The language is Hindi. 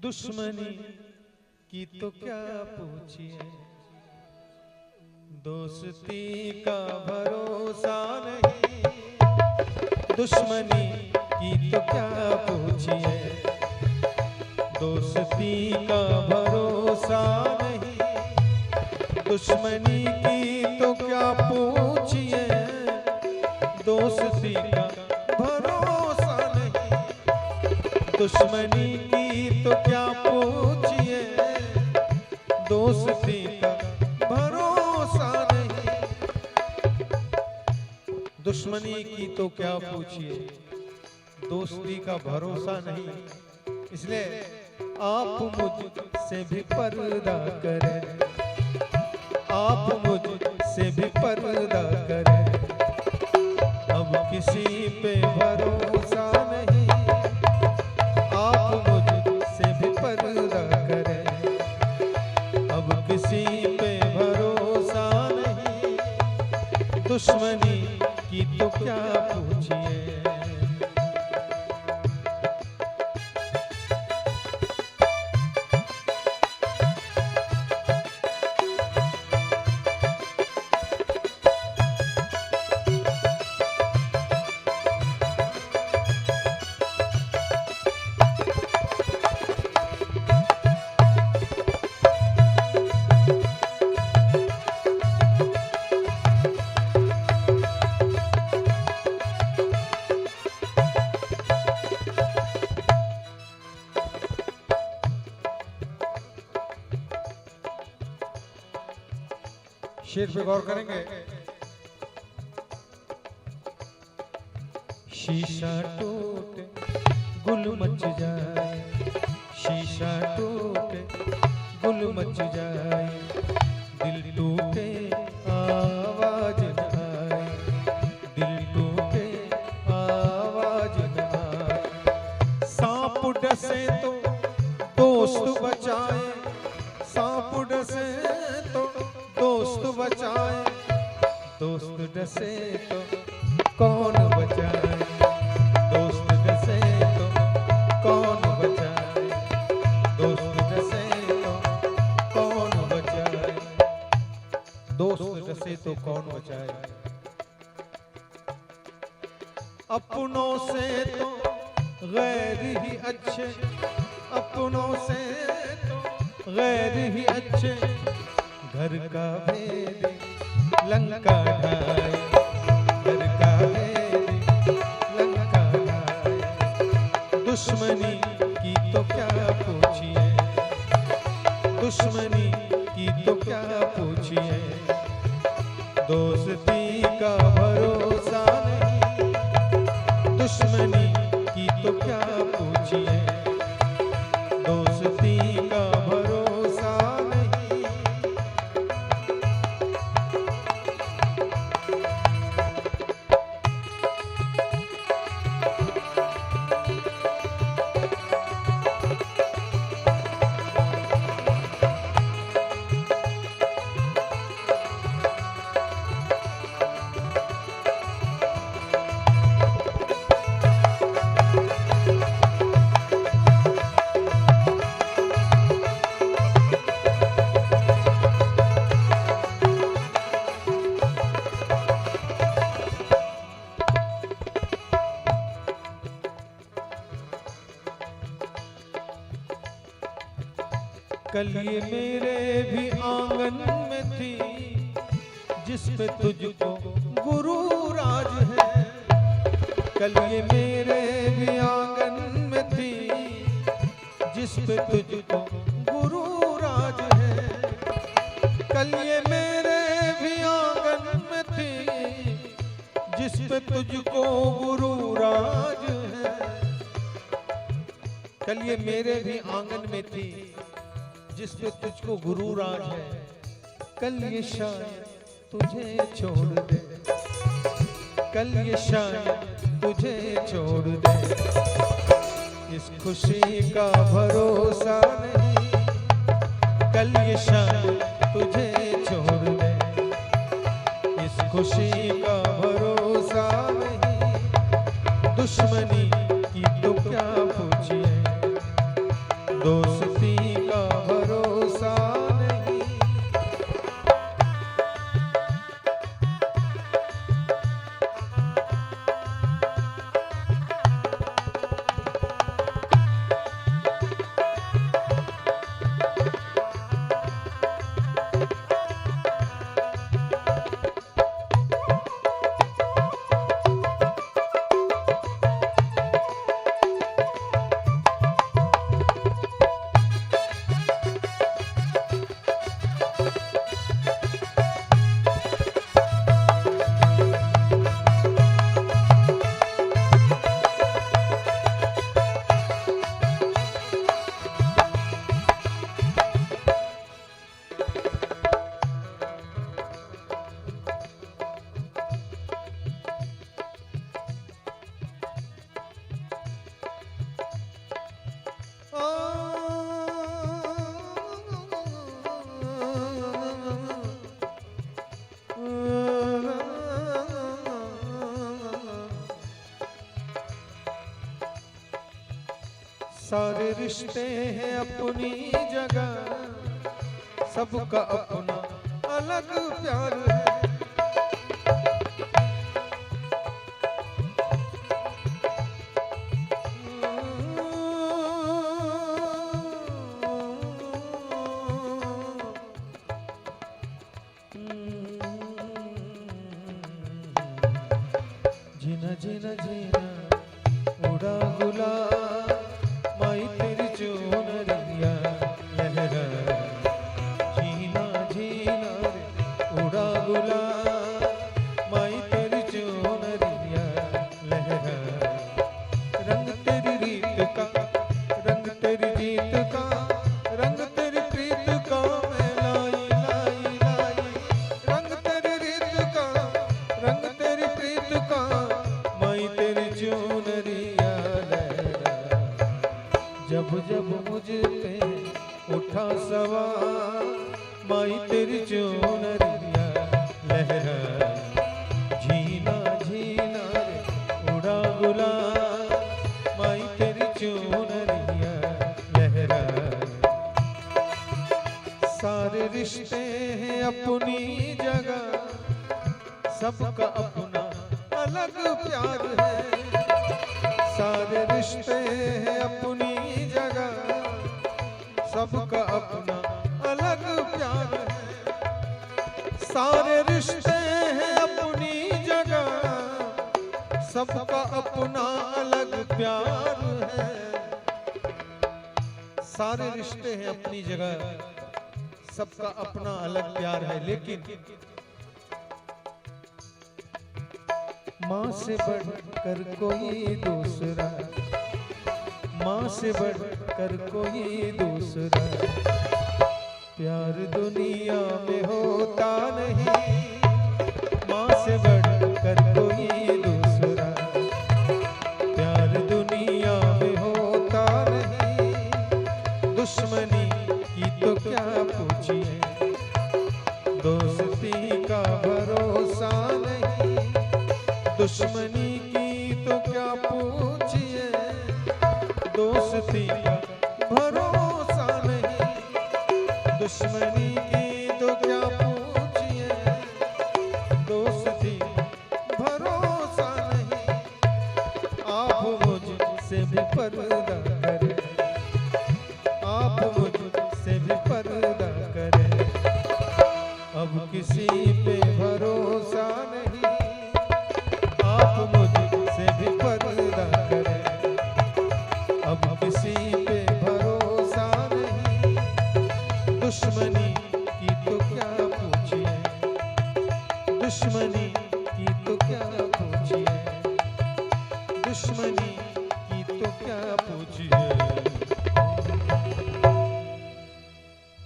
दुश्मनी की तो क्या पूछिए, दोस्ती का भरोसा नहीं। दुश्मनी की तो क्या पूछिए, दोस्ती का भरोसा नहीं। दुश्मनी की तो क्या पूछिए, दोस्ती का भरोसा नहीं। दुश्मनी की तो क्या पूछिए, दोस्ती का भरोसा नहीं। दुश्मनी की तो क्या पूछिए, दोस्ती का भरोसा नहीं। इसलिए आप मुझसे भी पर्दा करें, आप मुझसे भी पर्दा करें। अब किसी पे भरोसा नहीं, आप मुझसे भी पर्दा करें। अब किसी पे भरोसा नहीं। दुश्मनी की तो क्या पूछिए। शेर पे गौर करेंगे। शीशा टूटे गुल मच जाए, शीशा टूटे गुल मच जाए। दिल टूटे आवाज न आए, दिल टूटे आवाज न आए। सांप डसे तो दोस्त बचाए, सांप डसे तो दोस्त बचाए। दोस्त डसे तो कौन बचाए, दोस्त डसे तो कौन बचाए। दोस्त डसे तो कौन बचाए, दोस्त डसे तो कौन बचाए। अपनों से तो गैर ही अच्छे, अपनों से तो गैर ही अच्छे। घर का भेद लंका ढाए, घर का भेद लंका ढाए। दुश्मनी की तो क्या पूछिए, दुश्मनी की तो क्या पूछिए। दोस्ती का भरोसा नहीं। दुश्मनी की तो क्या पूछिए, दोस्ती का भरोसा नहीं। कल ये मेरे भी आंगन में थी, जिस पे तुझको गुरु राज है। कल ये मेरे भी आंगन में थी, जिस पे तुझको गुरु राज है। कल ये मेरे भी आंगन में थी, जिस पे तुझको गुरु राज है। कल ये मेरे भी आंगन में थी, जिस पे तुझको गुरु राज है। कल ये शायद तुझे छोड़ दे, कल ये शायद तुझे छोड़ दे। इस खुशी का भरोसा नहीं, कल ये शायद तुझे छोड़ दे। इस खुशी का भरोसा नहीं। दुश्मनी की तो क्या पूछिए, दोस्ती का भरोसा नहीं। सारे रिश्ते हैं अपनी जगह, सबका अपना अलग प्यार है। जीना जीना जीना उड़ा गुलाल, माई तेरी चुनरिया लहरा। जीना जीना रे उड़ा गुलाल, माई तेरी चुनरिया लहरा। रंग तेरी रीत का, रंग तेरी जीत का, रंग तेरी प्रीत का मैं लाई लाई लाई। रंग तेरी रीत का, रंग तेरी प्रीत का, माई तेरी चुनरिया लहरा। जब जब मुझ पे उठा सवार, माई तेरी चुनरिया लहरा। झीना झीना रे उड़ा गुलाल, माई तेरी चुनरिया लहरा। सारे रिश्ते हैं अपनी जगह, सबका अपना अलग प्यार है। सारे रिश्ते हैं अपनी जगह, सबका अपना अलग प्यार है। सारे रिश्ते हैं अपनी जगह, सबका अपना अलग प्यार है। सारे रिश्ते हैं अपनी जगह, सबका अपना अलग प्यार है। लेकिन माँ से बढ़कर कोई दूसरा, माँ से बढ़कर कोई दूसरा प्यार दुनिया में होता नहीं। माँ से बढ़कर कोई दूसरा प्यार दुनिया में होता नहीं। दुश्मनी की तो क्या पूछिए, दोस्ती का भरोसा नहीं। दुश्मनी की तो क्या पूछिए, दोस्ती का भरोसा नहीं। दुश्मनी की तो क्या पूछिए, दोस्ती भरोसा नहीं। आप मुझसे भी पर्दा करें, आप मुझसे भी पर्दा करें। अब किसी पे भरोसा नहीं, आप मुझसे भी पर्दा करें। अब किसी पे भरोसा नहीं। दुश्मनी की तो क्या पूछिए, दुश्मनी की तो क्या पूछिए। दुश्मनी